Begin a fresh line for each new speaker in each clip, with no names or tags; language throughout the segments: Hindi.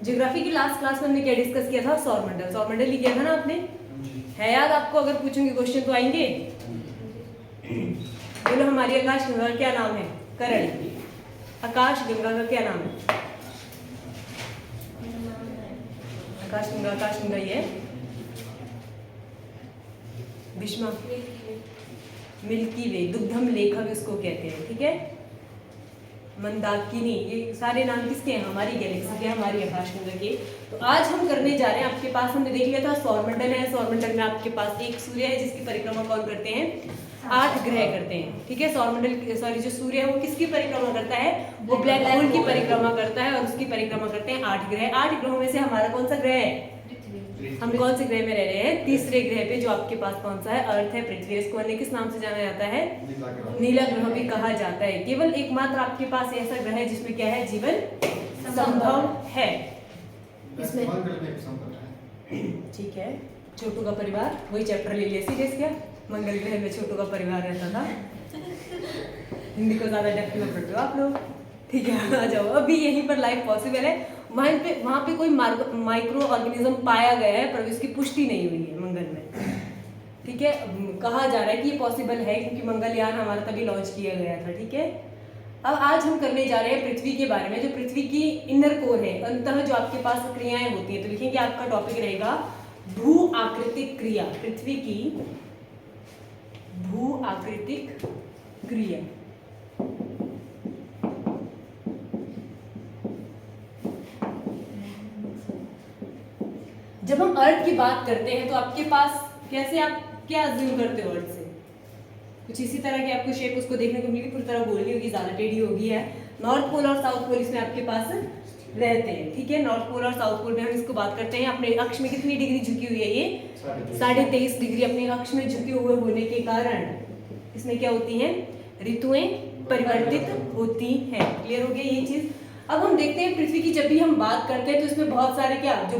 ज्योग्राफी की लास्ट क्लास में हमने क्या डिस्कस किया था? सौरमंडल। सौरमंडल ही किया था ना आपने? है याद आपको? अगर पूछूंगी क्वेश्चन तो आएंगे। बोलो हमारी आकाश गंगा का क्या नाम है? करण। आकाश गंगा का क्या नाम है? आकाश गंगा ये भीष्मा, मिल्की वे, दुग्धम लेखा भी उसको कहते हैं, ठीक है। मंदाकिनी, ये सारे नाम किसके हैं? हमारी गैलेक्सी के, हमारी आकाशगंगा के। तो आज हम करने जा रहे हैं, आपके पास हमने देख लिया था सौरमंडल है। सौरमंडल में आपके पास एक सूर्य है जिसकी परिक्रमा कौन करते हैं? 8 ग्रह करते हैं, ठीक है। सौरमंडल सॉरी जो सूर्य है वो किसकी परिक्रमा करता है? वो ब्लैक होल की परिक्रमा करता है, और उसकी परिक्रमा करते हैं 8 ग्रह। 8 ग्रहों में से हमारा कौन सा ग्रह है? हम कौन से ग्रह में रह रहे हैं? तीसरे ग्रह पे, जो आपके पास कौन सा है? अर्थ है, पृथ्वी। इसको अन्य किस नाम से जाना जाता है? नीला ग्रह भी कहा जाता है। केवल एकमात्र आपके पास ऐसा ग्रह है जिसमें क्या है? जीवन संभव है। इसमें ठीक है। छोटू का परिवार, वही चैप्टर ले लिया सीरियस क्या? मंगल ग्रह में छोटू का परिवार रहता था। हिंदी को ज्यादा डेप्थ में पढ़ते हो आप लोग, ठीक है। आ जाओ, अभी यहीं पर लाइफ पॉसिबल है। वहाँ पे कोई माइक्रो ऑर्गेनिज्म पाया गया है पर इसकी पुष्टि नहीं हुई है मंगल में, ठीक है। कहा जा रहा है कि ये पॉसिबल है क्योंकि मंगलयान हमारा तभी लॉन्च किया गया था, ठीक है। अब आज हम करने जा रहे हैं पृथ्वी के बारे में। जो पृथ्वी की इनर कोर है, अंततः जो आपके पास क्रियाएं होती हैं, तो लिखेंगे आपका टॉपिक रहेगा भू आकृतिक क्रिया। पृथ्वी की भू आकृतिक क्रिया। जब हम अर्थ की बात करते हैं तो आपके पास कैसे, आप क्या अज्यूम करते हो अर्थ से? कुछ इसी तरह की आपको शेप उसको देखने को मिलेगी, पूरी तरह गोल नहीं होगी, ज्यादा टेढ़ी होगी है। नॉर्थ पोल और साउथ पोल इसमें आपके पास रहते हैं, ठीक है। नॉर्थ पोल और साउथ पोल में हम इसको बात करते हैं। अपने अक्ष में कितनी डिग्री झुकी हुई है? ये 23.5 डिग्री अपने अक्ष में झुके हुए होने के कारण इसमें क्या होती है? ऋतुएं परिवर्तित होती हैं। क्लियर हो गया ये चीज? अब हम देखते हैं पृथ्वी की जब भी हम बात करते हैं तो इसमें बहुत सारे क्या जो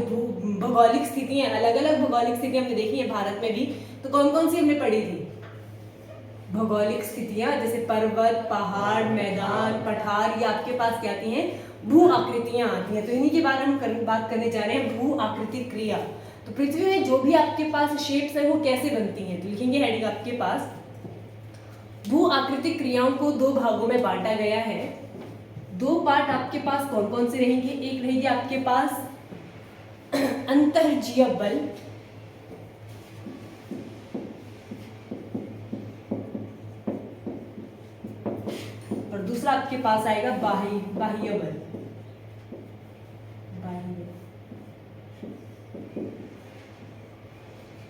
भौगोलिक स्थितियां, अलग अलग भौगोलिक स्थितियां हमने देखी है भारत में भी। तो कौन कौन सी हमने पढ़ी थी भौगोलिक स्थितियां? जैसे पर्वत, पहाड़, मैदान, पठार, ये आपके पास क्या आती हैं? भू आकृतियां आती हैं। तो इन्हीं के बारे में हम बात करने जा रहे हैं, भू आकृतिक क्रिया। तो पृथ्वी में जो भी आपके पास शेप्स है वो कैसे बनती हैं? तो लिखेंगे हेडिंग आपके पास, भू आकृतिक क्रियाओं को 2 भागों में बांटा गया है। 2 पार्ट आपके पास कौन कौन से रहेंगे? एक रहेगी आपके पास अंतर्जीय बल, और दूसरा आपके पास आएगा बाह्य बल।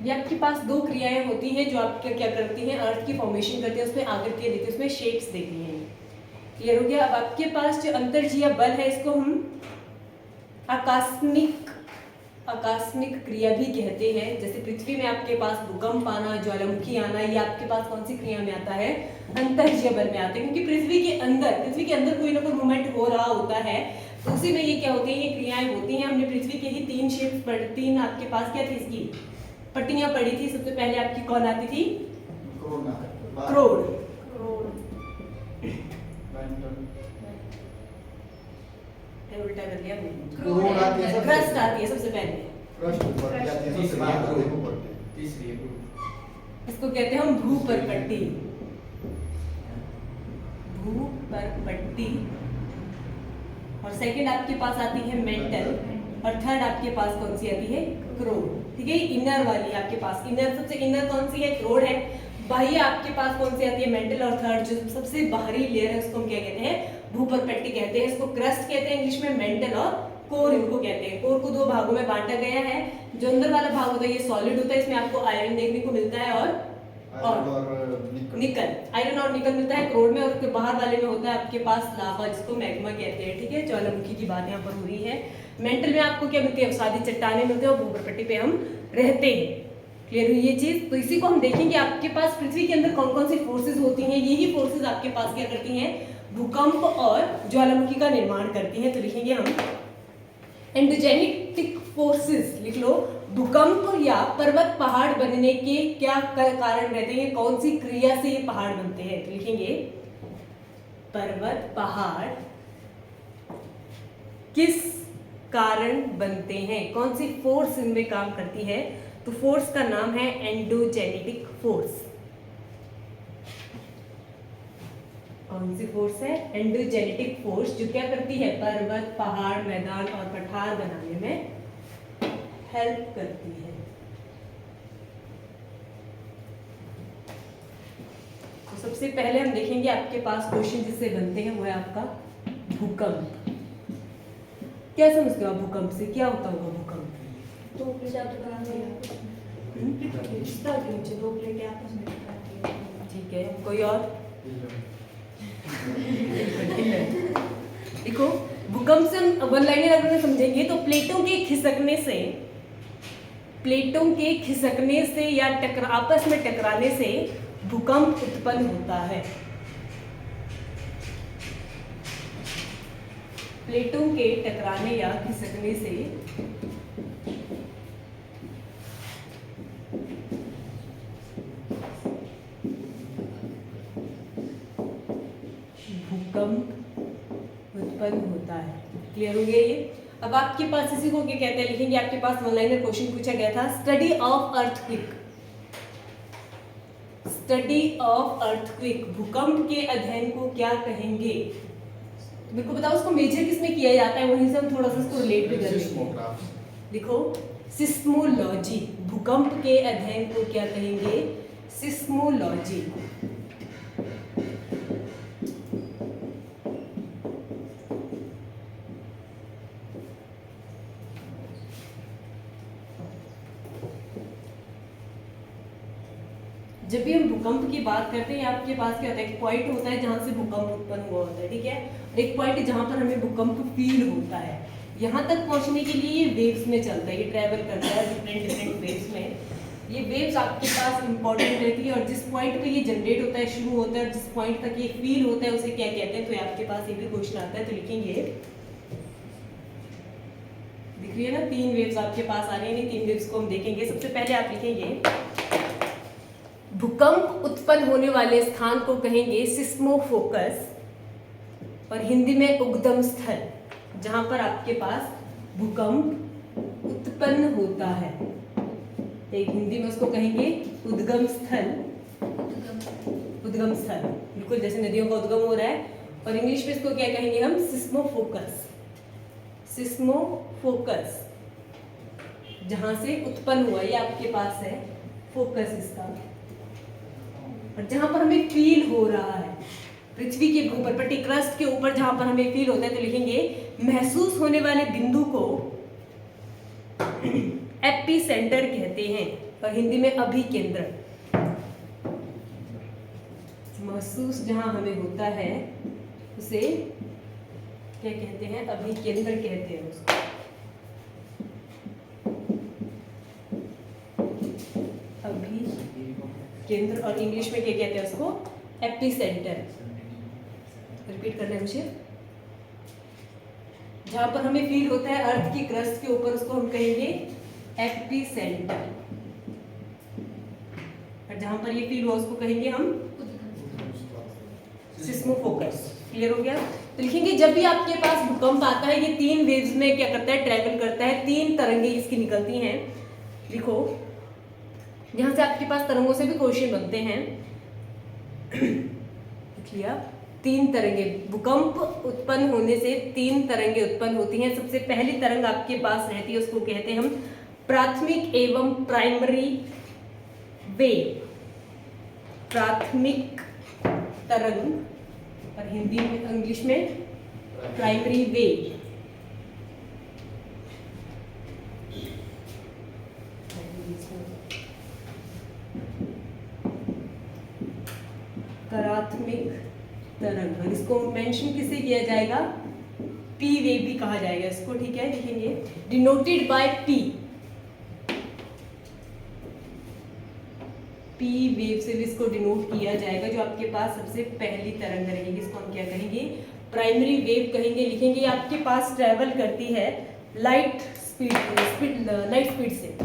ये आपके पास 2 क्रियाएं होती हैं जो आपके क्या करती हैं? अर्थ की फॉर्मेशन करती है, उसमें आकृतियां देती है, उसमें शेप्स देती हैं। क्लियर हो गया? अब आपके पास जो अंतर्जीय बल है इसको हम आकस्मिक क्रिया भी कहते हैं। जैसे पृथ्वी में आपके पास भूकंप आना, ज्वालामुखी आना, ये आपके पास कौन सी क्रिया में आता है? अंतर्जीय बल में आता है। क्योंकि पृथ्वी के अंदर कोई ना कोई मूवमेंट हो रहा होता है, तो उसी में ये क्या होती है? ये क्रियाएं होती हैं। हमने पृथ्वी के ही 3 शेप्स पढ़, 3 आपके पास क्या थी इसकी पट्टियां पड़ी थी। सबसे पहले आपकी कौन आती थी? क्रोड। उल्टा कर दिया हमने। क्रस्ट आती है सबसे पहले, इसको कहते हैं हम भूपरपट्टी। भूपरपट्टी। और सेकंड आपके पास आती है मेंटल, और थर्ड आपके पास कौन सी आती है? क्रोड, ठीक है। इनर वाली आपके पास इनर, सबसे इनर कौन सी है? क्रोड है। बाह्य आपके पास कौन सी आती है? मेंटल। और थर्ड जो सबसे बाहरी लेयर है उसको हम क्या कहते हैं? भूपरपट्टी कहते हैं। इसको क्रस्ट कहते हैं इंग्लिश में, मेंटल और कोर इनको कहते हैं। कोर को 2 भागों में बांटा गया है। जो अंदर वाला भाग होता है ये सॉलिड होता है, इसमें आपको आयरन देखने को मिलता है और निकल, आयरन और निकल मिलता है क्रोड में। और उसके बाहर वाले में होता है आपके पास लावा, जिसको मैग्मा कहते हैं, ठीक है। ज्वालामुखी की बात यहाँ पर हो रही है। मेंटल में आपको क्या मिलती है? सादी चट्टानें मिलती है, और भूपरपट्टी पे हम रहते हैं। क्लियर हुई ये चीज? तो इसी को हम देखेंगे आपके पास पृथ्वी के अंदर कौन कौन सी फोर्सेज होती हैं। यही फोर्सेज आपके पास क्या करती हैं? भूकंप और ज्वालामुखी का निर्माण करती हैं। तो लिखेंगे हम एंडोजेनिक फोर्सेस, लिख लो। भूकंप या पर्वत पहाड़ बनने के क्या कारण रहते हैं? कौन सी क्रिया से ये पहाड़ बनते हैं? तो लिखेंगे पर्वत पहाड़ किस कारण बनते हैं। कौन सी फोर्स इनमें काम करती है? तो फोर्स का नाम है एंडोजेनेटिक फोर्स। कौन सी फोर्स है? एंडोजेनेटिक फोर्स, जो क्या करती है? पर्वत, पहाड़, मैदान और पठार बनाने में हेल्प करती है। तो सबसे पहले हम देखेंगे आपके पास क्वेश्चन जिससे बनते हैं, वो है आपका भूकंप। क्या समझते हो आप भूकंप से? क्या होता होगा भूकंप?
दो प्लेट आपस में टकराती है।
ठीक है, कोई और? देखो, भूकंप से हम वन लाइनर अगर हम समझेंगे तो प्लेटों के खिसकने से या आपस में टकराने से भूकंप उत्पन्न होता है। प्लेटों के टकराने या खिसकने से भूकंप उत्पन्न होता है। क्लियर हो गया ये? अब आपके पास इसी को क्या कहते हैं लिखेंगे। आपके पास वन लाइनर क्वेश्चन पूछा गया था, study of earthquake. Study of earthquake, भूकंप के अध्ययन को क्या कहेंगे? तो मेरे को बताओ उसको मेजर किसमें किया जाता है, वहीं से हम थोड़ा सा इसको रिलेट भी कर लेंगे। देखो, सिस्मोलॉजी, भूकंप के अध्ययन को क्या कहेंगे? सिस्मोलॉजी। जब भी हम भूकंप की बात करते हैं, आपके पास क्या होता है? एक पॉइंट होता है जहां से भूकंप उत्पन्न हुआ होता है, ठीक है, और एक पॉइंट जहां पर हमें भूकंप फील होता है। यहाँ तक पहुंचने के लिए ये वेव्स में चलता है, ये ट्रैवल करता है डिफरेंट वेव्स में। ये वेव्स आपके पास इंपॉर्टेंट रहती है, और जिस पॉइंट पे ये जनरेट होता है, शुरू होता है, और जिस पॉइंट तक ये फील होता है उसे क्या कहते हैं? तो आपके पास ये भी क्वेश्चन आता है, तो लिखेंगे, दिख रही है ना, 3 वेव्स आपके पास आ रही है। 3 वेव्स को हम देखेंगे। सबसे पहले आप लिखेंगे, भूकंप उत्पन्न होने वाले स्थान को कहेंगे सिस्मोफोकस, और हिंदी में उद्गम स्थल, जहां पर आपके पास भूकंप उत्पन्न होता है। एक हिंदी में उसको कहेंगे उद्गम स्थल। उद्गम स्थल, बिल्कुल जैसे नदियों का उद्गम हो रहा है, और इंग्लिश में इसको क्या कहेंगे हम? सिस्मोफोकस। सिस्मोफोकस, जहां से उत्पन्न हुआ, ये आपके पास है फोकस इसका, और जहां पर हमें फील हो रहा है पृथ्वी के ऊपर, पट्टी क्रस्ट के ऊपर जहां पर हमें फील होता है, तो लिखेंगे महसूस होने वाले बिंदु को एपिसेंटर कहते हैं, और हिंदी में अभिकेंद्र। महसूस जहां हमें होता है उसे क्या कहते हैं? अभिकेंद्र कहते हैं उसको। केंद्र, और इंग्लिश में क्या कहते हैं उसको? एपिसेंटर। रिपीट करना है मुझे। जहां पर हमें फील होता है अर्थ की क्रस्ट के ऊपर, उसको हम कहेंगे एपिसेंटर, और जहां पर ये फील हुआ उसको कहेंगे हम सिस्मोफोकस। क्लियर हो गया? तो लिखेंगे, जब भी आपके पास भूकंप आता है, ये 3 वेव्स में क्या करता है? ट्रैवल करता है। 3 तरंगे इसकी निकलती हैं। लिखो, यहाँ से आपके पास तरंगों से भी क्वेश्चन बनते हैं। लिया, 3 तरंगे, भूकंप उत्पन्न होने से 3 तरंगे उत्पन्न होती हैं। सबसे पहली तरंग आपके पास रहती है, उसको कहते हैं हम प्राथमिक एवं प्राइमरी वेव। प्राथमिक तरंग, और हिंदी में, इंग्लिश में प्राइमरी वेव। प्राथमिक तरंग, और इसको मेंशन किससे किया जाएगा? पी वेव भी कहा जाएगा इसको, ठीक है, लिखेंगे denoted by P. P wave से भी इसको डिनोट किया जाएगा, जो आपके पास सबसे पहली तरंग रहेगी, इसको हम क्या कहेंगे? प्राइमरी वेव कहेंगे। लिखेंगे, आपके पास ट्रेवल करती है लाइट स्पीड से।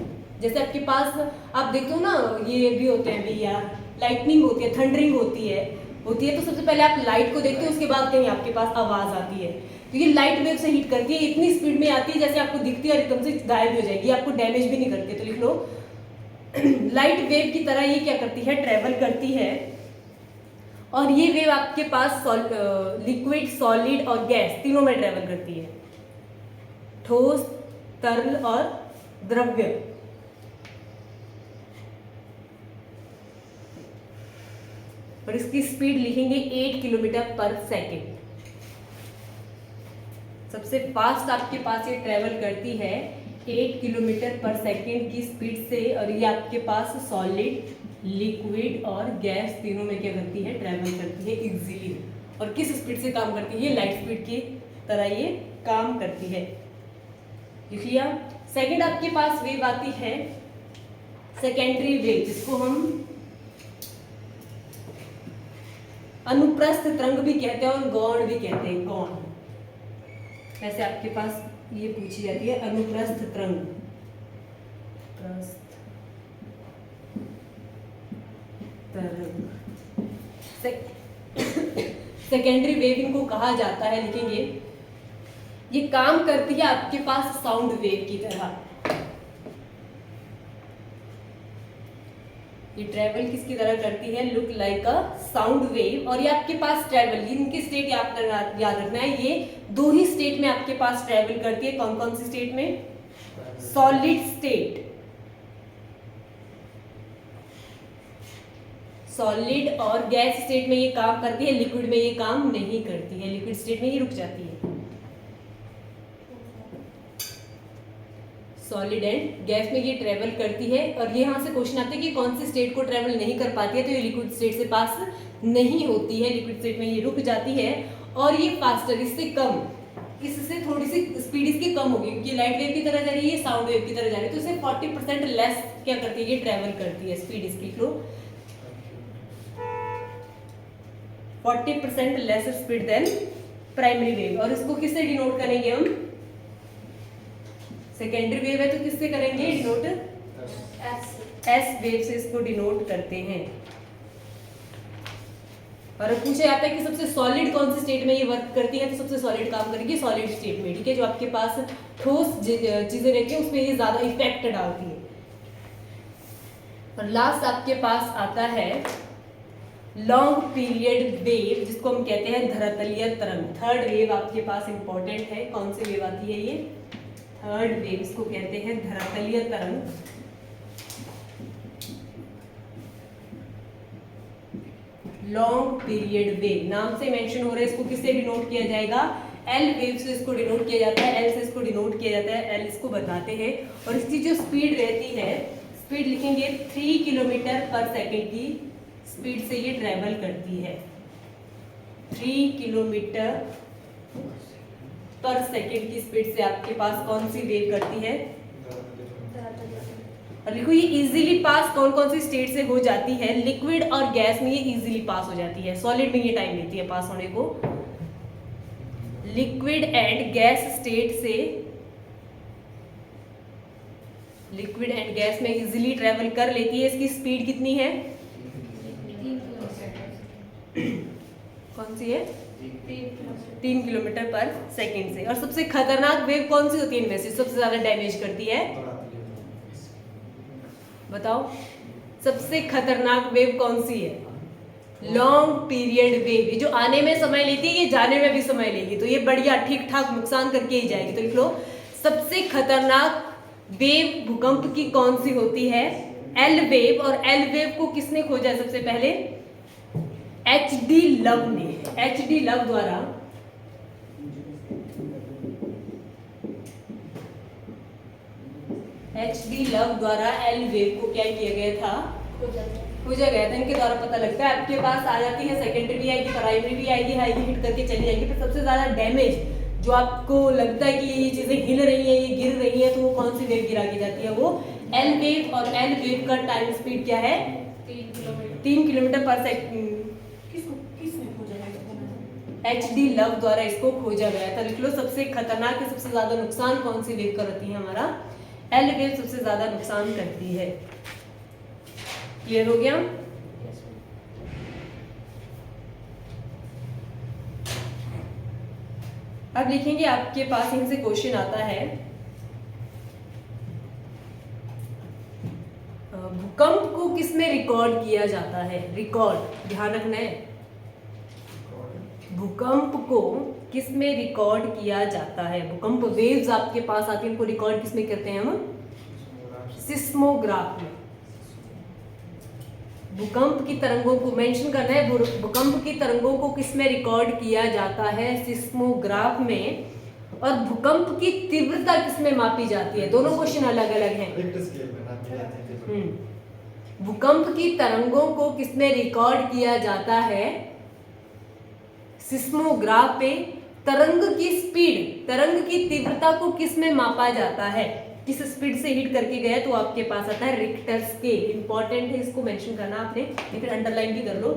जैसे आपके पास आप देखते हो ना, ये भी होते हैं भैया, लाइटनिंग होती है, थंडरिंग होती है, होती है तो सबसे पहले आप लाइट को देखते हो, उसके बाद कहीं आपके पास आवाज आती है। तो ये लाइट वेव से हीट करती है, इतनी स्पीड में आती है जैसे आपको दिखती है और एकदम से गायब भी हो जाएगी, आपको डैमेज भी नहीं करती। तो लिख लो लाइट वेव की तरह ये क्या करती है, ट्रेवल करती है। और ये वेव आपके पास लिक्विड, सॉलिड और गैस तीनों में ट्रेवल करती है, ठोस, तरल और द्रव्य। और इसकी स्पीड लिखेंगे 8 किलोमीटर पर सेकेंड। सबसे फास्ट आपके पास ये ट्रेवल करती है 8 किलोमीटर पर सेकेंड की स्पीड से। और ये आपके पास सॉलिड, लिक्विड और गैस तीनों में क्या करती है, ट्रेवल करती है इजीली। और किस स्पीड से काम करती है, लाइट स्पीड की तरह ये काम करती है। लिख लिया। सेकेंड आपके पास वेव आती है सेकेंडरी वेव, जिसको हम अनुप्रस्थ तरंग भी कहते हैं और गौण भी कहते हैं। गौण ऐसे आपके पास ये पूछी जाती है, अनुप्रस्थ तरंग, सेकेंडरी वेव इनको कहा जाता है। लिखेंगे ये काम करती है आपके पास साउंड वेव की तरह। ये ट्रेवल किसकी तरह करती है, look like a sound wave. और ये आपके पास ट्रेवल, इनकी स्टेट याद रखना है, ये दो ही स्टेट में आपके पास ट्रेवल करती है। कौन कौन सी स्टेट में, सॉलिड स्टेट, सॉलिड और गैस स्टेट में ये काम करती है, लिक्विड में ये काम नहीं करती है, लिक्विड स्टेट में ये रुक जाती है। सॉलिड एंड गैस में ये ट्रेवल करती है। और ये यहाँ से क्वेश्चन आते हैं कि कौन सी स्टेट को ट्रेवल नहीं कर पाती है, तो ये लिक्विड स्टेट से पास नहीं होती है, लिक्विड स्टेट में ये रुक जाती है। और ये फास्टर, इससे कम, इससे थोड़ी सी स्पीड इसकी कम होगी क्योंकि लाइट वेव की तरह जा रही है, साउंड वेव की तरह जा रही है, तो इसे 40% लेस क्या करती है, ये ट्रेवल करती है, स्पीड इसकी low 40% less speed than primary wave. और इसको किससे डिनोट करेंगे हम, सेकेंडरी वेव है तो किससे करेंगे डिनोट, एस वेव से इसको डिनोट करते हैं। और अब पूछा जाता है कि सबसे सॉलिड कौन सी स्टेट में ये वर्क करती है, तो सबसे सॉलिड काम करेगी सॉलिड स्टेट में, ठीक है। जो आपके पास ठोस चीजें रहती है उसमें ये ज्यादा इफेक्ट डालती है। और लास्ट आपके पास आता है लॉन्ग पीरियड वेव, जिसको हम कहते हैं धरातलीय तरंग। थर्ड वेव आपके पास इंपॉर्टेंट है, कौन सी वेव आती है ये, थर्ड वेव, इसको कहते हैं धरातलीय तरंग। लॉन्ग पीरियड वेव नाम से मेंशन हो रहा है, इसको किससे डिनोट किया जाएगा, एल वेव से इसको डिनोट किया जाता है, एल से इसको डिनोट किया जाता है, एल इसको बताते हैं। और इसकी जो स्पीड रहती है, स्पीड लिखेंगे 3 किलोमीटर पर सेकेंड की स्पीड से ये ट्रेवल करती है, 3 किलोमीटर पर सेकेंड की स्पीड से आपके पास कौन सी वेव करती है। और लिखो ये इजीली पास कौन कौन सी स्टेट से हो जाती है, लिक्विड और गैस में ये इजीली पास हो जाती है, सॉलिड में ये टाइम लेती है पास होने को। लिक्विड एंड गैस स्टेट से, लिक्विड एंड गैस में इजीली ट्रेवल कर लेती है। इसकी स्पीड कितनी है, कौन सी है, 3 किलोमीटर पर सेकेंड से। और सबसे खतरनाक वेव कौन सी होती है इनमें से, सबसे ज्यादा डैमेज करती है, बताओ सबसे खतरनाक वेव कौन सी है, लॉन्ग पीरियड वेव। ये जो आने में समय लेती है ये जाने में भी समय लेगी, तो ये बढ़िया ठीक ठाक नुकसान करके ही जाएगी। तो लिख लो सबसे खतरनाक वेव भूकंप की कौन सी होती है, एल वेव। और एल वेव को किसने खोजा सबसे पहले, एच.डी. लव ने, एच.डी. लव द्वारा एच.डी. लव द्वारा एल वेव को क्या किया गया था, खोजा गया था। इनके द्वारा पता लगता है आपके पास आ जाती है, सेकेंडरी भी आएगी, प्राइमरी भी आएगी, हिट करके चली जाएगी। पर सबसे ज्यादा डैमेज जो आपको लगता है कि ये चीजें हिल रही है, ये गिर रही है, तो वो कौन सी वेव गिरा के जाती है, वो एल वेव। और एल वेव का टाइम स्पीड क्या है, 3 किलोमीटर पर सेकेंड। एच.डी. लव द्वारा इसको खोजा गया था। लिख लो सबसे खतरनाक है, सबसे ज्यादा नुकसान कौन सी वेव करती है, हमारा एल वेव सबसे ज्यादा नुकसान करती है। क्लियर हो गया। अब लिखेंगे आपके पास इनसे क्वेश्चन आता है भूकंप को किसमें रिकॉर्ड किया जाता है? रिकॉर्ड ध्यान रखना है। भूकंप को किसमें रिकॉर्ड किया जाता है? भूकंप वेव्स आपके पास आती है, इनको रिकॉर्ड किसमें करते हैं हम? सिस्मोग्राफ में। भूकंप की तरंगों को मेंशन करना है। भूकंप की तरंगों को किसमें रिकॉर्ड किया जाता है? सिस्मोग्राफ में। और भूकंप की तीव्रता किसमें मापी जाती है? दोनों क्वेश्चन अलग अलग हैं। भूकंप की तरंगों को किसमें रिकॉर्ड किया जाता है? सिस्मोग्राफ पे। तरंग की स्पीड, तरंग की तीव्रता को किसमें मापा जाता है? किस स्पीड से हिट करके गया तो आपके पास आता है रिक्टर स्केल। इंपॉर्टेंट है, इसको मेंशन करना आपने, या फिर अंडरलाइन भी कर लो।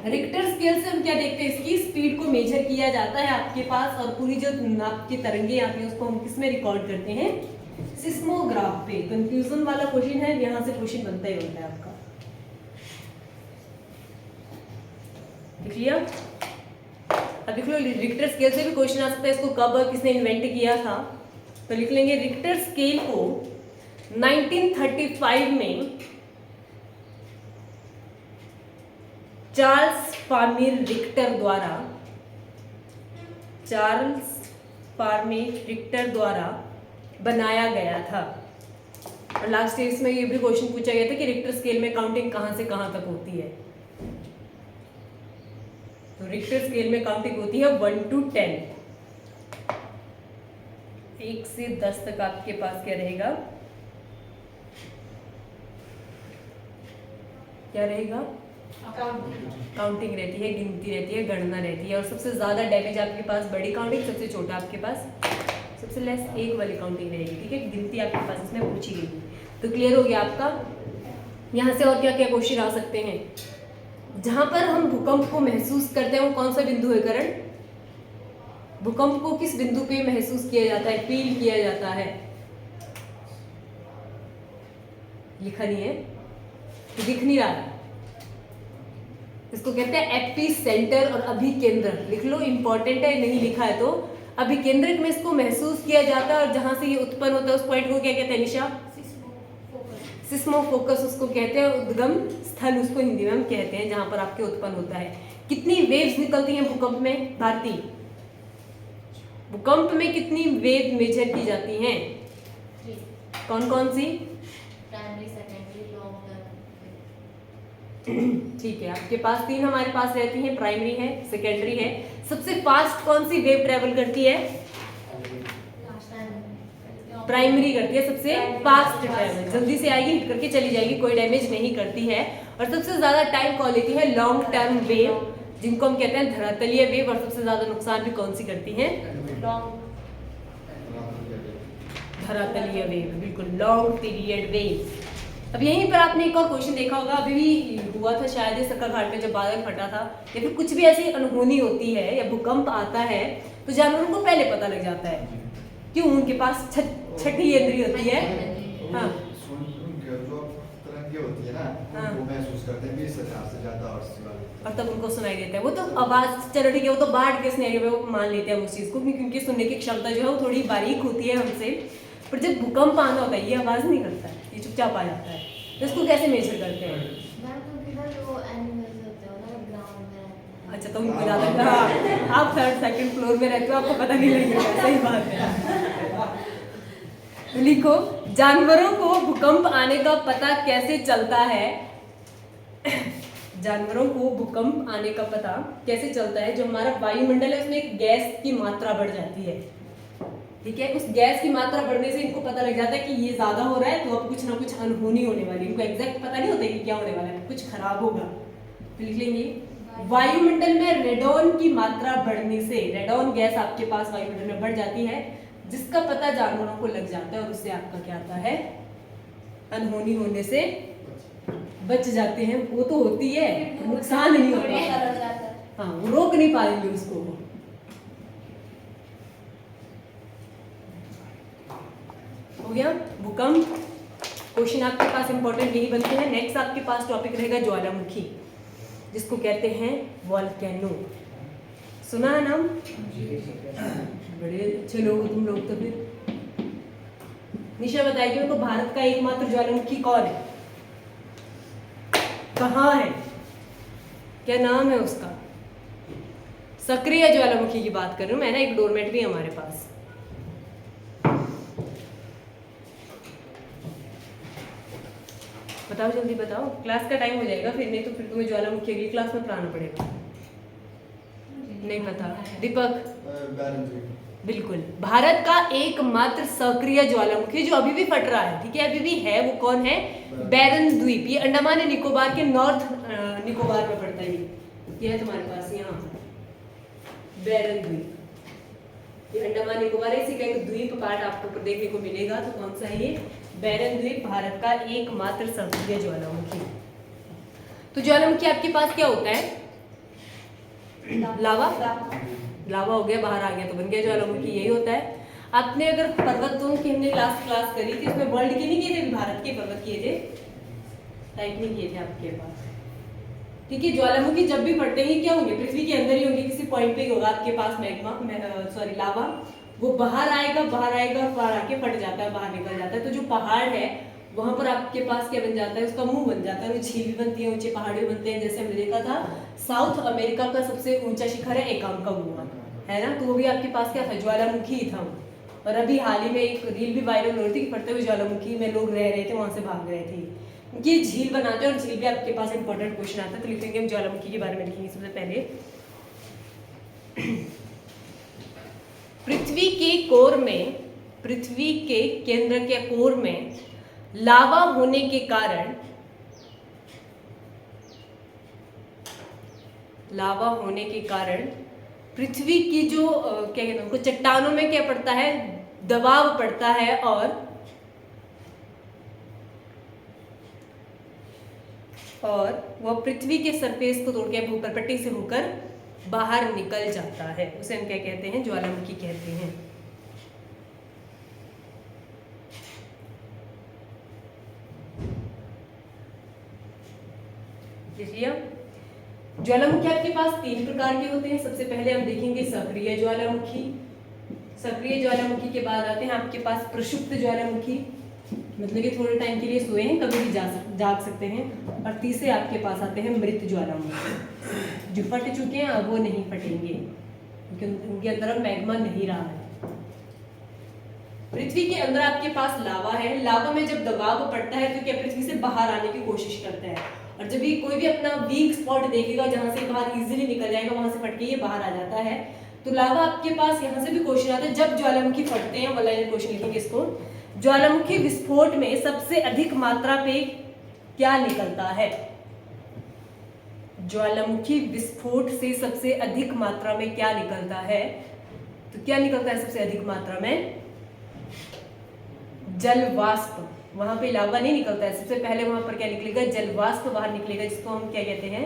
रिक्टर स्केल से हम क्या देखते हैं? इसकी स्पीड को मेजर किया जाता है आपके पास, और पूरी जो आपकी तरंगे आती है उसको हम किसमें रिकॉर्ड करते हैं? सिस्मोग्राफ पे। कंफ्यूजन वाला क्वेश्चन है, यहां से क्वेश्चन बनता ही बनता है आपका। क्लियर? अब देख लो, रिक्टर स्केल से भी क्वेश्चन आ सकता है। इसको कब और किसने इन्वेंट किया था? तो लिख लेंगे रिक्टर स्केल को 1935 में चार्ल्स फार्मिर रिक्टर द्वारा बनाया गया था। और लास्ट ईयर में ये भी क्वेश्चन पूछा गया था कि रिक्टर स्केल में काउंटिंग कहां से कहां तक होती है? तो रिक्टर स्केल में काउंटिंग होती है 1 to 10। 1 से 10 तक आपके पास क्या रहेगा? क्या रहेगा? काउंटिंग रहती है, गिनती रहती है, गणना रहती है। और सबसे ज्यादा डैमेज आपके पास बड़ी काउंटिंग, सबसे छोटा आपके पास, सबसे लेस एक वाली काउंटिंग रहेगी। ठीक है, गिनती आपके पास इसमें पूछी गई। तो क्लियर हो गया आपका? यहाँ से और क्या क्या क्वेश्चन आ सकते हैं? जहां पर हम भूकंप को महसूस करते हैं वो कौन सा बिंदु है करण? भूकंप को किस बिंदु पे महसूस किया जाता है, फील किया जाता है? लिखा नहीं है, दिख नहीं रहा। इसको कहते हैं एपी सेंटर और अभिकेंद्र। लिख लो, इंपॉर्टेंट है, नहीं लिखा है तो। अभिकेंद्रक में इसको महसूस किया जाता है, और जहां से ये उत्पन्न होता है उस पॉइंट को क्या कहते हैं निशा? सिस्मोफोकस उसको कहते हैं। उद्गम स्थल उसको हिंदी में हम कहते हैं, जहां पर आपके उत्पन्न होता है। कितनी वेव्स निकलती हैं भूकंप में भारती? भूकंप में कितनी वेव मेजर की जाती हैं? कौन कौन सी?
Primary, secondary, long term.
ठीक है, आपके पास 3 हमारे पास रहती हैं, प्राइमरी है, सेकेंडरी है। सबसे फास्ट कौन सी वेव ट्रेवल करती है? प्राइमरी करती है सबसे फास्ट ट्रेवल, जल्दी से आएगी, हिट करके चली जाएगी, कोई डैमेज नहीं करती है। और सबसे ज्यादा टाइम कौन लेती है? लॉन्ग टर्म वेव, जिनको हम कहते हैं धरातलीय वेव। और सबसे ज्यादा नुकसान भी कौन सी करती है? धरातलीय वेव, बिल्कुल, लॉन्ग पीरियड वेव। अब यहीं पर आपने एक और क्वेश्चन देखा होगा, अभी भी हुआ था शायद ये सक्कर घाट में जब बादल फटा था, या फिर कुछ भी ऐसी अनहोनी होती है या भूकंप आता है तो जानवरों को पहले पता लग जाता है। क्यों? उनके पास छठी इंद्रिय होती है। हाँ,
होती है ना, वो महसूस करते हैं 20,000 से ज्यादा
और तब उनको सुनाई देता है। वो तो आवाज, चलो ठीक है, वो तो बाढ़ के सिनेरियो में वो मान लेते हैं उस चीज को, क्योंकि सुनने की क्षमता जो है वो थोड़ी बारीक होती है हमसे। पर जब भूकंप आना होता है ये आवाज नहीं करता है, ये चुपचाप आ जाता है। तो इसको कैसे मेजर करते हैं? अच्छा, तो उनको ज्यादा, आप 3rd 2nd फ्लोर में रहते हो, आपको पता नहीं लगेगा। सही बात है। लिखो, जानवरों को भूकंप आने का पता कैसे चलता है? जानवरों को भूकंप आने का पता कैसे चलता है? जो हमारा वायुमंडल है उसमें एक गैस की मात्रा बढ़ जाती है। ठीक है, उस गैस की मात्रा बढ़ने से इनको पता लग जाता है कि ये ज्यादा हो रहा है, तो अब कुछ ना कुछ अनहोनी होने वाली है। इनको एग्जैक्ट पता नहीं होता कि क्या होने वाला है, कुछ खराब होगा। तो लिख लेंगे, वायुमंडल में रेडॉन की मात्रा बढ़ने से, रेडॉन गैस आपके पास वायुमंडल में बढ़ जाती है, जिसका पता जानवरों को लग जाता है, और उससे आपका क्या आता है? अनहोनी होने से बच जाते हैं। वो तो होती है, नुकसान नहीं होता। हाँ, वो रोक नहीं पाएंगे उसको। हो गया भूकंप। क्वेश्चन आपके पास इंपॉर्टेंट यही बनते हैं। नेक्स्ट आपके पास टॉपिक रहेगा ज्वालामुखी, जिसको कहते हैं वॉल्केनो। सुना है नाम? बड़े अच्छे लोग हो तुम लोग तो फिर। निशा बताइए उनको, भारत का एकमात्र ज्वालामुखी कौन है, कहाँ है, क्या नाम है उसका? सक्रिय ज्वालामुखी की बात कर रही हूँ मैं ना, एक डोरमेट भी है हमारे पास। बताओ जल्दी बताओ, क्लास का टाइम हो जाएगा फिर, नहीं तो फिर तुम्हें ज्वालामुखी अगली क्लास में पढ़ाना पड़ेगा। नहीं पता? दीपक?
बैरन द्वीप।
बिल्कुल, भारत का एकमात्र सक्रिय ज्वालामुखी जो अभी भी फट रहा है, ठीक है, अभी भी है, वो कौन है? बैरन द्वीप। ये अंडमान एंड निकोबार के नॉर्थ निकोबार में पड़ता है। ये है तुम्हारे पास यहाँ बैरन द्वीप। ये अंडमान निकोबार है, इसी का एक द्वीप पार्ट आपको देखने को मिलेगा। तो कौन सा है ये? बैरन द्वीप, भारत का एकमात्र सक्रिय ज्वालामुखी। तो ज्वालामुखी आपके पास क्या होता है? लावा। लावा हो गया, बाहर आ गया तो बन गया ज्वालामुखी, यही होता है। आपने अगर पर्वतों की हमने लास्ट क्लास करी थी, उसमें वर्ल्ड के नहीं किए थे, भारत के पर्वत किए थे, टाइप नहीं किए थे आपके पास, ठीक है। ज्वालामुखी जब भी फटते हैं क्या होंगे? पृथ्वी के अंदर ही होंगे, किसी पॉइंट पे ही होगा आपके पास मैग्मा, सॉरी लावा, वो बाहर आएगा और बाहर आके फट जाता है, बाहर निकल जाता है। तो जो पहाड़ है वहां पर आपके पास क्या बन जाता है? उसका मुंह बन जाता है, झील भी बनती है, ऊंचे पहाड़ी बनते हैं। जैसे हमने देखा था साउथ अमेरिका का सबसे ऊंचा शिखर है एकांकागुआ, है ना, तो वो भी आपके पास क्या था? ज्वालामुखी ही था। और अभी हाल ही में एक रील भी वायरल हो रही थी कि फटते हुए ज्वालामुखी में लोग रह रहे थे, वहां से भाग रहे थे। ये झील बनाते हैं, और झील भी आपके पास इंपॉर्टेंट क्वेश्चन आता है, तो लिखेंगे हम ज्वालामुखी के बारे में लिखेंगे सबसे पहले। पृथ्वी के कोर में, पृथ्वी के केंद्र के कोर में लावा होने के कारण, लावा होने के कारण पृथ्वी की जो क्या कहते हैं उनको, चट्टानों में क्या पड़ता है? दबाव पड़ता है, और वह पृथ्वी के सरफेस को तोड़ के भूपरपट्टी से होकर बाहर निकल जाता है। उसे हम क्या कहते हैं? ज्वालामुखी कहते हैं। ज्वालामुखी आपके पास 3 प्रकार के होते हैं। सबसे पहले हम देखेंगे सक्रिय ज्वालामुखी। सक्रिय ज्वालामुखी के बाद आते हैं आपके पास प्रक्षुब्ध ज्वालामुखी, मतलब कि थोड़े टाइम के लिए सोए हैं, कभी भी जाग सकते हैं। और तीसरे आपके पास आते हैं मृत ज्वालामुखी, जो फट चुके हैं अब वो नहीं फटेंगे क्योंकि उनके अंदर मैग्मा नहीं रहा है। पृथ्वी के अंदर आपके पास लावा है, लावा में जब दबाव पड़ता है तो क्या पृथ्वी से बाहर आने की कोशिश करता है, और जब भी कोई भी अपना वीक स्पॉट देखेगा जहां से बाहर इजीली निकल जाएगा, वहां से फट के ये बाहर आ जाता है। तो लावा आपके पास यहाँ से भी क्वेश्चन आता है, जब ज्वालामुखी फटते हैं, वाला क्वेश्चन लिखेंगे इसको, ज्वालामुखी विस्फोट में सबसे अधिक मात्रा पे क्या निकलता है? ज्वालामुखी विस्फोट से सबसे अधिक मात्रा में क्या निकलता है? तो क्या निकलता है सबसे अधिक मात्रा में? जलवाष्प। वहां पे लावा नहीं निकलता है, सबसे पहले वहां पर क्या निकलेगा? जलवाष्प बाहर निकलेगा, जिसको हम क्या कहते हैं?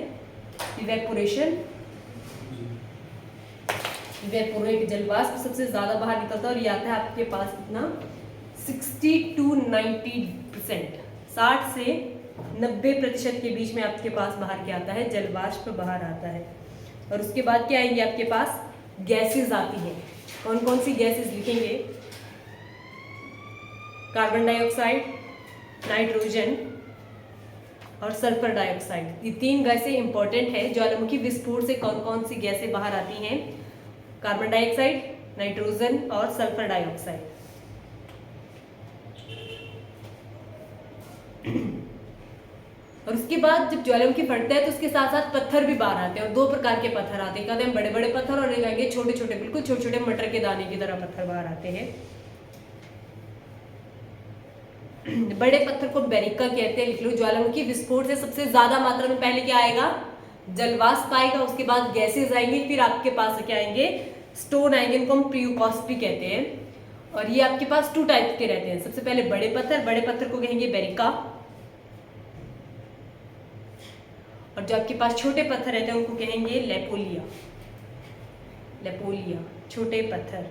इवेपोरेशन। इवेपोरेट, जलवाष्प सबसे ज्यादा बाहर निकलता है, और ये आता है आपके पास कितना? 60 to 90%, 60 से 90% के बीच में आपके पास बाहर क्या आता है? जलवाष्प बाहर आता है। और उसके बाद क्या आएंगे आपके पास? गैसेस आती हैं। कौन कौन सी गैसेस लिखेंगे? कार्बन डाइऑक्साइड, नाइट्रोजन और सल्फर डाइऑक्साइड। ये 3 गैसें इंपॉर्टेंट है। ज्वालामुखी विस्फोट से कौन कौन सी गैसें बाहर आती हैं? कार्बन डाइऑक्साइड, नाइट्रोजन और सल्फर डाइऑक्साइड। और उसके बाद जब ज्वालामुखी फटता है तो उसके साथ साथ पत्थर भी बाहर आते हैं, और 2 प्रकार के पत्थर आते हैं, कहते हैं बड़े बड़े पत्थर, और एक आएंगे छोटे छोटे, बिल्कुल छोटे छोटे मटर के दाने की तरह पत्थर बाहर आते हैं। बड़े पत्थर को बेरिका कहते हैं, लिख लो। ज्वालामुखी विस्फोट से सबसे ज्यादा मात्रा में पहले क्या आएगा? जलवाष्प आएगा, उसके बाद गैसेज आएंगे, फिर आपके पास क्या आएंगे? स्टोन आएंगे, इनको हम प्रियोकॉस्ट भी कहते हैं। और ये आपके पास 2 टाइप के रहते हैं। सबसे पहले बड़े पत्थर को कहेंगे बेरिका, और जो आपके पास छोटे पत्थर रहते हैं उनको कहेंगे लेपोलिया। लेपोलिया, छोटे पत्थर।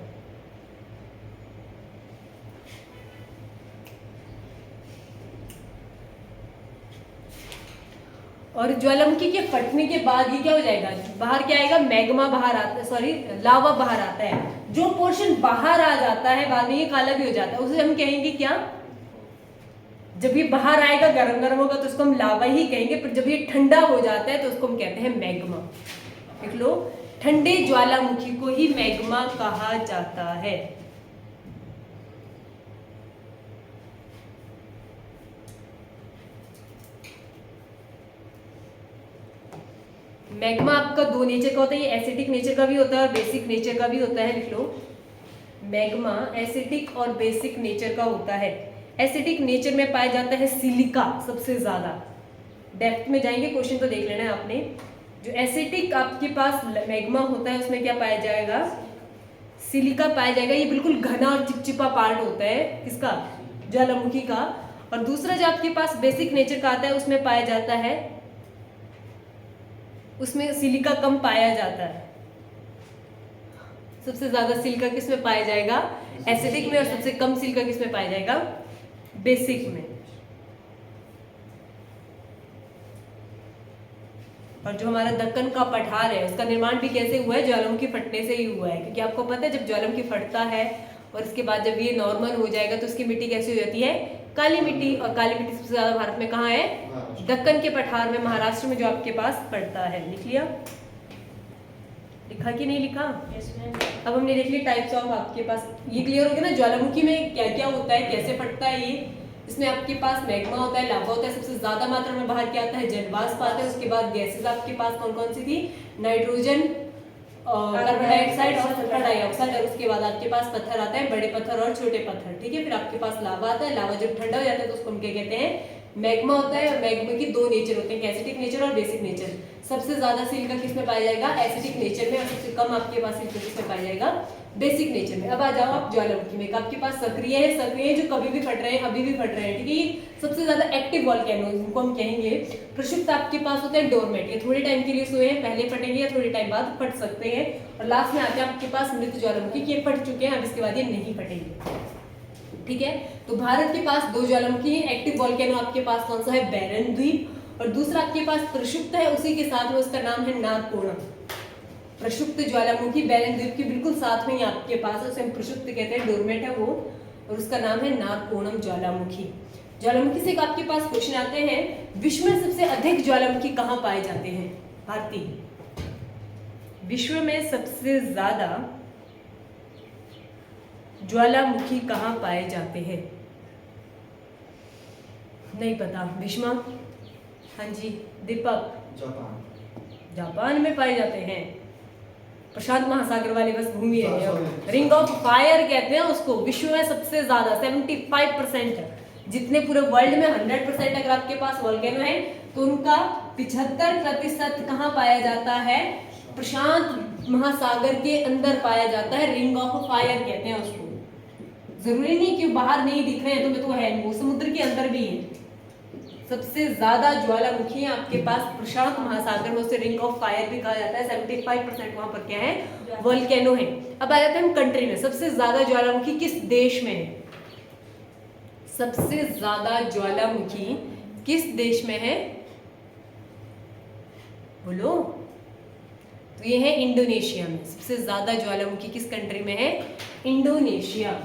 और ज्वालामुखी के फटने के बाद ये क्या हो जाएगा, बाहर क्या आएगा, मैग्मा बाहर आता है, सॉरी लावा बाहर आता है। जो पोर्शन बाहर आ जाता है बाद में ये काला भी हो जाता है, उसे हम कहेंगे क्या, जब ये बाहर आएगा गर्म गर्म होगा तो उसको हम लावा ही कहेंगे, पर जब ये ठंडा हो जाता है तो उसको हम कहते हैं मैग्मा। देख लो, ठंडे ज्वालामुखी को ही मैग्मा कहा जाता है। मैग्मा आपका दो नेचर का होता है, ये एसिडिक नेचर का भी होता है और बेसिक नेचर का भी होता है। लिख लो, मैग्मा एसिडिक और बेसिक नेचर का होता है। एसिडिक नेचर में पाया जाता है सिलिका सबसे ज्यादा। डेप्थ में जाएंगे, क्वेश्चन तो देख लेना है आपने। जो एसिडिक आपके पास मैग्मा होता है उसमें क्या पाया जाएगा, सिलिका पाया जाएगा। ये बिल्कुल घना और चिपचिपा पार्ट होता है किसका, ज्वालामुखी का। और दूसरा जो आपके पास बेसिक नेचर का आता है उसमें पाया जाता है, उसमें सिलिका कम पाया जाता है। सबसे ज्यादा सिलिका किस में पाया जाएगा, एसिडिक में, और सबसे कम सिलिका किस में पाया जाएगा, बेसिक में। और जो हमारा दक्कन का पठार है उसका निर्माण भी कैसे हुआ है, ज्वालामुखी फटने से ही हुआ है। क्योंकि आपको पता है जब ज्वालामुखी फटता है और इसके बाद जब ये नॉर्मल हो जाएगा तो उसकी मिट्टी कैसी हो जाती है, काली मिट्टी। और काली मिट्टी सबसे ज्यादा भारत में कहाँ है, दक्कन के पठार में, महाराष्ट्र में जो आपके पास पड़ता है। लिख लिया, लिखा कि नहीं लिखा? अब हमने देख लिया टाइप्स ऑफ आपके पास, ये क्लियर हो गया ना ज्वालामुखी में क्या क्या होता है, कैसे फटता है ये। इसमें आपके पास मैग्मा होता है, लावा होता है, सबसे ज्यादा मात्रा में बाहर क्या आता है, जलवाष्प आता है। उसके बाद गैसेस आपके पास कौन कौन सी थी, नाइट्रोजन, कार्बन डाइऑक्साइड और सल्फर डाइऑक्साइड। और उसके बाद आपके पास पत्थर आता है, बड़े पत्थर और छोटे पत्थर, ठीक है। फिर आपके पास लावा आता है, लावा जब ठंडा हो जाता है तो उसको हम क्या कहते हैं, मैग्मा होता है। मैग्मा की दो नेचर होते हैं, एसिडिक नेचर और बेसिक नेचर। सबसे ज्यादा सिलिका किस में पाया जाएगा, एसिडिक नेचर में, और सबसे कम आपके पास सिलिका किस में पाया जाएगा, बेसिक नेचर में। अब आ जाओ आप ज्वालामुखी में, आपके पास सक्रिय है, सक्रिय जो कभी भी फट रहे हैं, अभी भी फट रहे हैं, ठीक है। ये सबसे ज्यादा एक्टिव वॉल्केनो जिनको हम कहेंगे। प्रक्षुब्ध आपके पास होते हैं डोरमेट, ये थोड़े टाइम के लिए सोए हैं, पहले फटेंगे या थोड़े टाइम बाद फट सकते हैं। और लास्ट में आते हैं आपके पास मृत ज्वालामुखी, ये फट चुके हैं, अब इसके बाद ये नहीं फटेंगे, ठीक है। तो भारत के पास दो ज्वालामुखी है। एक्टिव वॉल्केनो आपके पास कौन सा है, बैरन द्वीप, और दूसरा आपके पास प्रक्षुब्ध है, उसी के साथ में उसका नाम है नागकोणम। प्रक्षुब्ध ज्वालामुखी बैरन द्वीप के बिल्कुल साथ में ही आपके पास है, उसे हम प्रक्षुब्ध कहते हैं, डोरमेट है वो, और उसका नाम है नागकोणम ज्वालामुखी। ज्वालामुखी से आपके पास क्वेश्चन आते हैं, विश्व में सबसे अधिक ज्वालामुखी कहाँ पाए जाते हैं, भारतीय। विश्व में सबसे ज्यादा ज्वालामुखी कहाँ पाए जाते हैं, नहीं पता, भीष्मा? हाँ जी दीपक?
जापान।
जापान में पाए जाते हैं, प्रशांत महासागर वाली बस भूमि है, रिंग ऑफ फायर कहते हैं उसको। विश्व में सबसे ज्यादा 75%, जितने पूरे वर्ल्ड में 100% अगर आपके पास वोल्केनो है तो उनका 75% कहाँ पाया जाता है, प्रशांत महासागर के अंदर पाया जाता है। रिंग ऑफ फायर कहते हैं उसको। जरूरी नहीं कि बाहर नहीं दिख रहे हैं तो मैं तो है, वो समुद्र के अंदर भी है। सबसे ज्यादा ज्वालामुखी है आपके पास प्रशांत महासागर में, उसे रिंग ऑफ फायर भी कहा जाता है। 75% वहां पर क्या है, वोल्केनो है। अब आ जाते हैं हम कंट्री में, सबसे ज्यादा ज्वालामुखी किस देश में है, सबसे ज्यादा ज्वालामुखी किस देश में है, बोलो। तो ये है इंडोनेशिया में, सबसे ज्यादा ज्वालामुखी किस कंट्री में है, इंडोनेशिया।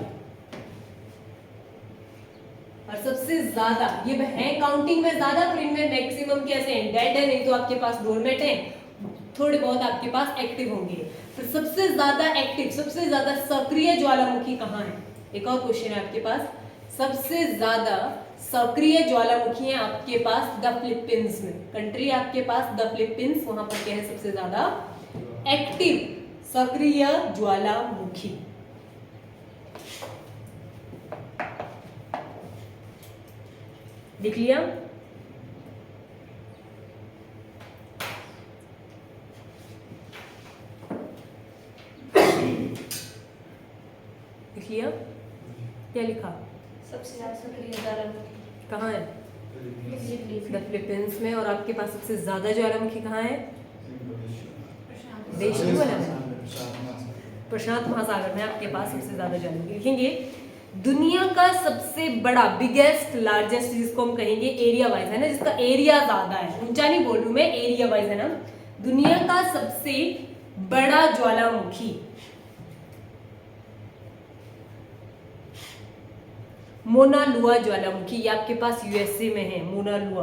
और सबसे ज्यादा ये है काउंटिंग में ज्यादा, पर इनमें मैक्सिमम कैसे हैं, डेड है, नहीं तो आपके पास डोरमेट है, थोड़े बहुत आपके पास एक्टिव होंगे। तो सबसे ज्यादा एक्टिव, सबसे ज्यादा सक्रिय ज्वालामुखी कहाँ है, एक और क्वेश्चन है आपके पास। सबसे ज्यादा सक्रिय ज्वालामुखी है आपके पास द फिलीपींस में, कंट्री आपके पास द फिलीपींस, वहां पर क्या है सबसे ज्यादा एक्टिव सक्रिय ज्वालामुखी। लिख लिया? लिख लिया? क्या लिखा?
सबसे ज्यादा सक्रिय ज्वालामुखी
कहाँ है, द फिलीपींस में। और आपके पास सबसे ज्यादा ज्वालामुखी कहाँ है, देश नहीं बोला है, प्रशांत महासागर में आपके पास सबसे ज्यादा ज्वालामुखी। लिखेंगे दुनिया का सबसे बड़ा बिगेस्ट लार्जेस्ट जिसको हम कहेंगे एरिया वाइज है ना, जिसका एरिया ज्यादा है, ऊंचा नहीं बोल रही हूं मैं, एरिया वाइज है ना, दुनिया का सबसे बड़ा ज्वालामुखी मोना लुआ ज्वालामुखी, ये आपके पास यूएसए में है। मोना लुआ,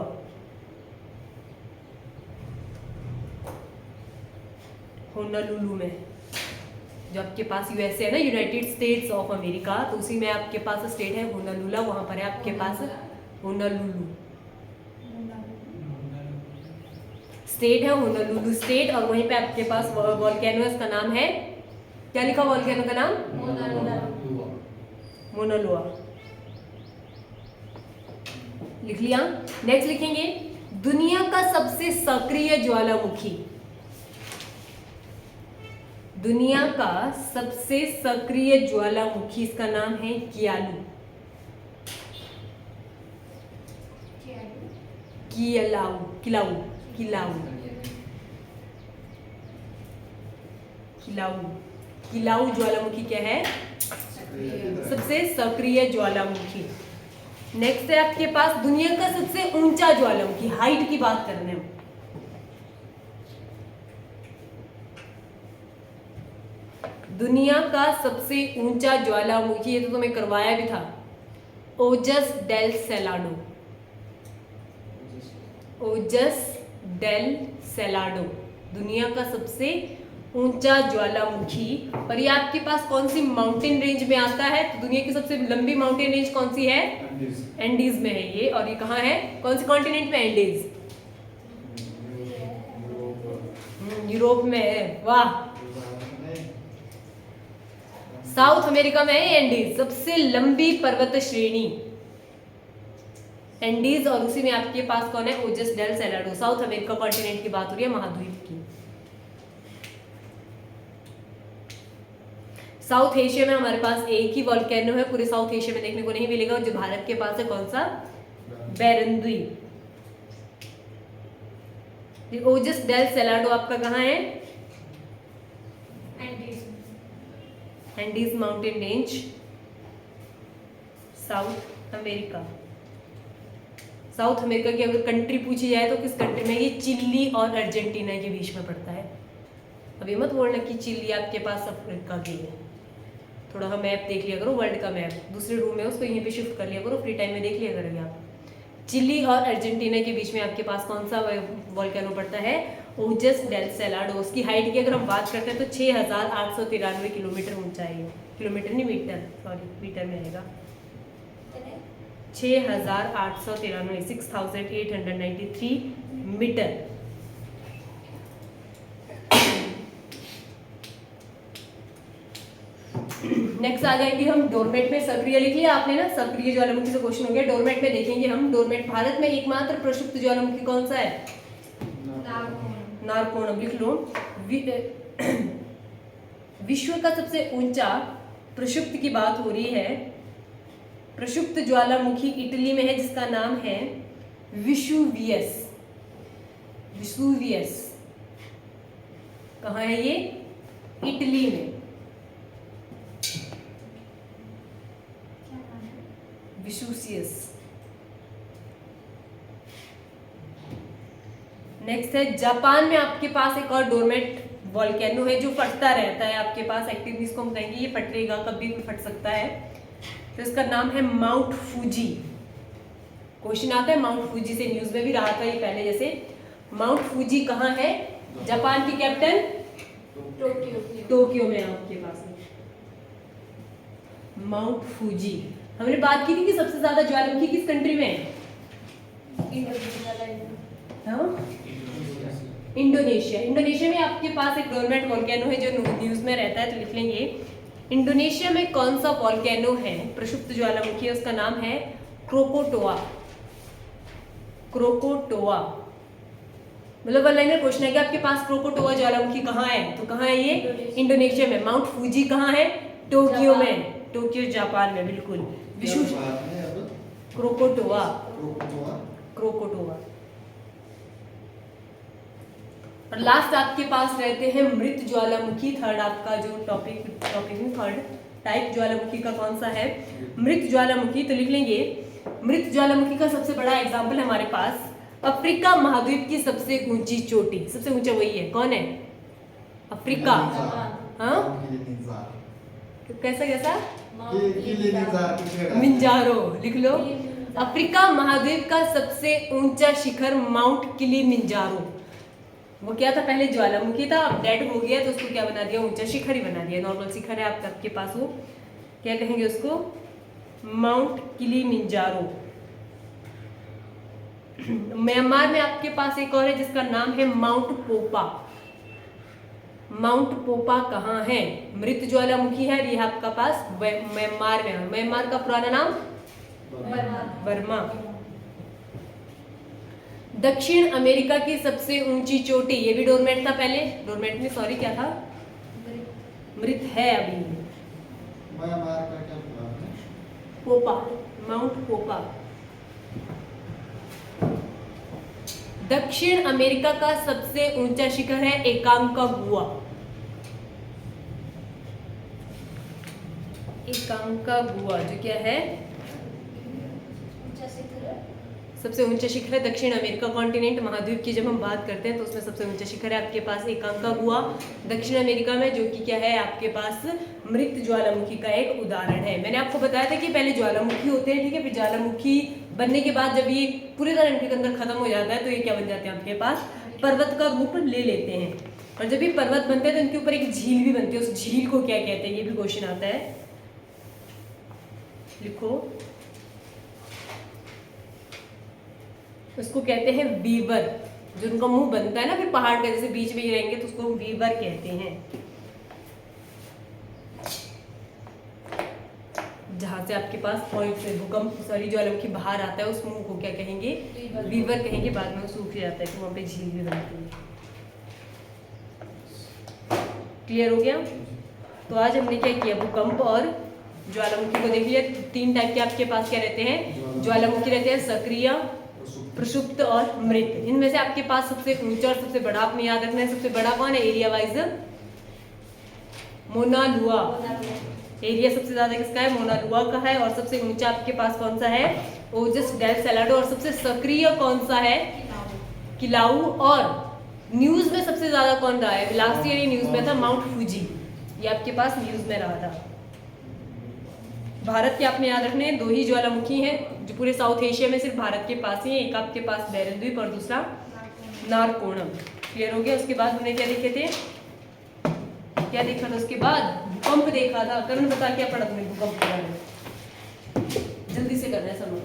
होनोलुलु में, जो आपके पास यूएसए है ना, यूनाइटेड स्टेट्स ऑफ अमेरिका, तो उसी में आपके पास स्टेट है होनोलुलु, वहां पर है आपके पास होनोलुलु स्टेट है, होनोलुलु स्टेट। और वहीं पे आपके पास वॉल्केनो है, उसका नाम है, क्या लिखा वॉल्केनो का नाम? मोना लुआ, लिख लिया। नेक्स्ट लिखेंगे दुनिया का सबसे सक्रिय ज्वालामुखी, दुनिया का सबसे सक्रिय ज्वालामुखी, इसका नाम है कियालू, किलाऊ, किलाऊ, किलाऊ, किलाऊ, किलाऊ ज्वालामुखी क्या है? सबसे सक्रिय ज्वालामुखी। नेक्स्ट है आपके पास दुनिया का सबसे ऊंचा ज्वालामुखी, हाइट की बात कर रहे हैं। दुनिया का सबसे ऊंचा ज्वालामुखी, ये तो तुम्हें करवाया भी था, ओजस डेल सेलाडो, ओजस डेल सेलाडो, दुनिया का सबसे ऊंचा ज्वालामुखी। और ये आपके पास कौन सी माउंटेन रेंज में आता है? तो दुनिया की सबसे लंबी माउंटेन रेंज कौन सी है? एंडीज में है ये। और ये कहाँ है? कौन से कॉन्टिनेंट में? एंडीज, यूरोप में है। वाह, साउथ अमेरिका में है एंडीज, सबसे लंबी पर्वत श्रेणी एंडीज। और उसी में आपके पास कौन है? ओजस डेल सेलाडो, साउथ अमेरिका कॉन्टिनेंट की बात हो रही है, महाद्वीप की। साउथ एशिया में हमारे पास एक ही वॉल्केनो है, पूरे साउथ एशिया में देखने को नहीं मिलेगा। और जो भारत के पास है कौन सा? बैरनद्वीप। ओजस डेल सेलाडो आपका कहाँ है? Andes mountain range, south America. South America की अगर कंट्री पूछी जाए तो किस कंट्री में? ये चिली और अर्जेंटीना के बीच में पड़ता है। अब ये मत बोलना कि चिली आपके पास अफ्रीका की है। थोड़ा हाँ मैप देख लिया करो, वर्ल्ड का मैप दूसरे रूम में, उसको यहीं पे शिफ्ट कर लिया करो, फ्री टाइम में देख लिया करोगे आप। चिली और अर्जेंटीना के बीच में आपके पास कौन सा वॉल्केनो पड़ता है? ओजस डेल सेलाडो। उसकी हाइट की अगर हम बात करते हैं तो 6,893 किलोमीटर ऊंचा है ये, किलोमीटर नहीं मीटर, सॉरी मीटर में आएगा। 6,893, 6,893 मीटर। नेक्स्ट आ जाएंगे हम डोरमेट में। सक्रिय लिख लिया आपने ना, सक्रिय ज्वालामुखी से क्वेश्चन हो गया। डोरमेट में देखेंगे हम, डोरमेट भारत में एकमात्र प्रक्षुब्ध ज्वालामुखी कौन सा है? नारकोणम, लिख लो। विश्व का सबसे ऊंचा प्रक्षुब्ध की बात हो रही है, प्रक्षुब्ध ज्वालामुखी इटली में है, जिसका नाम है विसुवियस। विसुवियस कहाँ है ये? इटली में, विसुवियस। नेक्स्ट है जापान में आपके पास एक और डोरमेट वॉल्केनो है जो फटता रहता है आपके पास, एक्टिवली इसको हम कहेंगे ये फटेगा, कभी भी फट सकता है। तो इसका नाम है माउंट फूजी। क्वेश्चन आता है माउंट फूजी से, न्यूज में भी रहा था ये पहले जैसे। माउंट फूजी कहाँ है? जापान की कैपिटल टोक्यो में आपके पास माउंट फूजी। हमने बात की थी कि सबसे ज्यादा ज्वालामुखी किस कंट्री में है? इंडोनेशिया। इंडोनेशिया में आपके पास एक डोरमेट वॉल्केनो है जो न्यूज में रहता है, तो लिख लेंगे इंडोनेशिया में कौन सा वॉल्केनो है प्रक्षुब्ध ज्वालामुखी? उसका नाम है क्रोकोटोआ। क्रोकोटोआ मतलब वन लाइनर क्वेश्चन है कि आपके पास क्रोकोटोआ ज्वालामुखी कहाँ है? तो कहाँ है ये? इंडोनेशिया में। माउंट फूजी कहाँ है? टोक्यो में, टोक्यो जापान में, बिल्कुल। विश्व क्रोकोटोआ, क्रोकोटोआ। और लास्ट आपके पास रहते हैं मृत ज्वालामुखी। थर्ड आपका जो टॉपिक थर्ड टाइप ज्वालामुखी का कौन सा है? मृत ज्वालामुखी। तो लिख लेंगे मृत ज्वालामुखी का सबसे बड़ा एग्जाम्पल है हमारे पास अफ्रीका महाद्वीप की सबसे ऊंची चोटी। सबसे ऊंचा वही है, कौन है? अफ्रीका। हाँ, कैसा कैसा? मिंजारो लिख लो। अफ्रीका महाद्वीप का सबसे ऊंचा शिखर माउंट किलिमिंजारो। वो क्या था? पहले ज्वालामुखी था, अब डेड हो गया तो उसको क्या बना दिया? ऊंचा शिखर ही बना दिया। नॉर्मल शिखर है आपके पास, वो क्या कहेंगे उसको? Mount Kilimanjaro. म्यांमार में आपके पास एक और है जिसका नाम है माउंट पोपा। माउंट पोपा कहाँ है? मृत ज्वालामुखी है, ये आपका पास म्यांमार में। म्यांमार का पुराना नाम बर्मा। दक्षिण अमेरिका की सबसे ऊंची चोटी, ये भी डोरमेट था पहले, डोरमेट में सॉरी क्या था? मृत है अभी। पोपा, माउंट पोपा। दक्षिण अमेरिका का सबसे ऊंचा शिखर है एकांकागुआ। एकांकागुआ जो क्या है? सबसे ऊंचा शिखर है दक्षिण अमेरिका कॉन्टिनेंट महाद्वीप की। जब हम बात करते हैं तो उसमें सबसे ऊंचा शिखर है आपके पास एकांकागुआ दक्षिण अमेरिका में, जो कि क्या है आपके पास मृत ज्वालामुखी का एक उदाहरण है। मैंने आपको बताया था कि पहले ज्वालामुखी होते हैं, ठीक है, फिर ज्वालामुखी बनने के बाद जब ये पूरी तरह इनके अंदर खत्म हो जाता है तो ये क्या बन जाते हैं आपके पास? पर्वत का रूप ले लेते हैं। और जब ये पर्वत बनते हैं तो इनके ऊपर एक झील भी बनती है। उस झील को क्या कहते हैं? ये भी क्वेश्चन आता है, लिखो। उसको कहते हैं वीवर। जो उनका मुंह बनता है ना फिर पहाड़ का, जैसे बीच में ही रहेंगे तो उसको वीवर कहते हैं। जहां से आपके पास पॉइंट से भूकंप ज्वालामुखी बाहर आता है उस मुंह को क्या कहेंगे? वीवर कहेंगे। बाद में वो सूख जाता है तो वहां पे झील भी बनती है। क्लियर हो गया? तो आज हमने क्या किया? भूकंप और ज्वालामुखी को देख लिया। 3 टाइप के आपके पास क्या रहते हैं? ज्वालामुखी रहते हैं, सक्रिय, प्रसुप्त और मृत। इनमें से आपके पास सबसे ऊंचा और सबसे बड़ा आपने याद रखना है। सबसे बड़ा कौन है एरिया वाइज? मोना लुआ। एरिया सबसे ज्यादा किसका है? मोना लुआ का है। और सबसे ऊंचा आपके पास कौन सा है? ओजस डेल सैलाडो। और सबसे सक्रिय कौन सा है? किलाऊ। और न्यूज में सबसे ज्यादा कौन रहा है? लास्ट ईयर न्यूज में था माउंट फूजी, ये आपके पास न्यूज में रहा था। भारत के आपने याद रखने 2 ही ज्वालामुखी हैं जो पूरे साउथ एशिया में सिर्फ भारत के पास ही है। एक आपके पास बैरन द्वीप और दूसरा नारकोणम। क्लियर हो गया? उसके बाद हमने क्या देखे थे? क्या देखा था उसके बाद? भूकंप देखा था। करण बता क्या पढ़ा तुमने भूकंप के बारे में? जल्दी से करना है सब लोग।